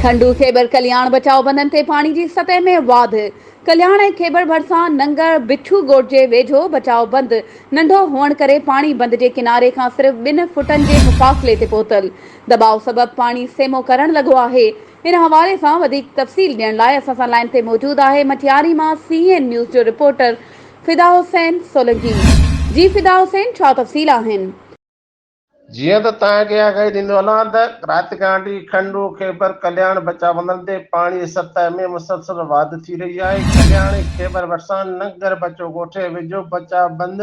खंडू खेबर कल्याण बचाव बंधन ते पानी की सतह में वाध। कल्याण ऐं खेबर भरिसां नंगर बिठू ॻोठ जे वेझो बचाव बंद नंढो हुअण करे पानी बंद के किनारे खां सिर्फ 2 फुटनि जे मुफ़ासिले ते पहुतल। दबाव सबब पानी सेमो करण लॻो आहे। इन हवाले सां वधीक तफ़सील ॾियण लाइ असां सां लाइन ते मौजूद आहे मटियारी मां CN न्यूज़ जो रिपोर्टर फिदा हुसैन सोलंकी। जी फिदा हुसैन, छा तफ़सील आहिनि? जियां त तव्हांखे आगाही ॾींदो हलां त राति खां वठी खंडू खेबर कल्याण बचाव बंधन ते पाणी सतह में मुसलसल वाध थी रही आहे। कल्याण खेबर भरिसां नंगर बचो ॻोठे वेझो बचाव बंद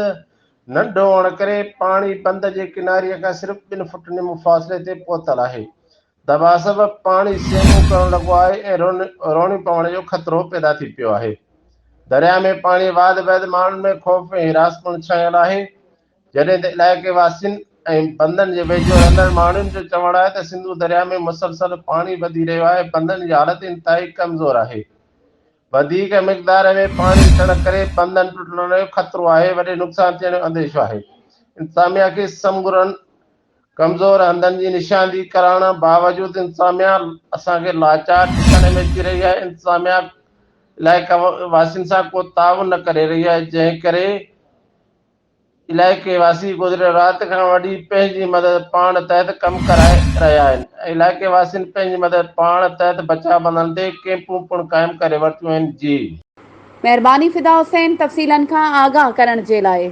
नंढो हुअण करे पाणी बंद जे किनारीअ खां सिर्फ़ 2 फुटनि जे मुफ़ासिले ते पहुतल आहे। दबाव सबबि पाणी सेमो करण लॻो आहे ऐं रोणी पवण जो ख़तरो पैदा थी पियो आहे। दरिया में पाणी वाध बैदि माण्हुनि में ख़ौफ़ ऐं हिरासपण छायल आहे। जॾहिं त इलाइक़े वासियुनि ऐं बंदनि जे वेझो रहंदड़ माण्हुनि जो चवणु आहे त सिंधु दरिया में मुसलसल पाणी वधी रहियो आहे। बंदनि जी हालत इंतिहाई कमज़ोर आहे। वधीक मिक़दार में पाणी अचण करे बंदनि टुटण जो ख़तरो आहे। वॾे नुक़सान थियण जो अंदेशो आहे। इंतिज़ामिया खे समगुरनि कमज़ोर हंधनि जी निशानदी करण बावजूद इंतिज़ामिया असांखे लाचार ॾिसण में अची रही आहे। इंतिज़ामिया इलाइक़ा वासियुनि सां को ताउन न करे रही आहे, जंहिं करे इलाइक़े वासी गुज़िरियल राति खां वठी पंहिंजी मदद पाण तहत कमु कराए रहिया आहिनि। इलाइक़े वासियुनि पंहिंजी मदद पाण तहत बचाव बंधन ते कैंपूं पिणु क़ाइमु करे वरितियूं आहिनि। जी महिरबानी फिदा हुसैन, तफ़सीलनि खां आगाह करण जे लाइ।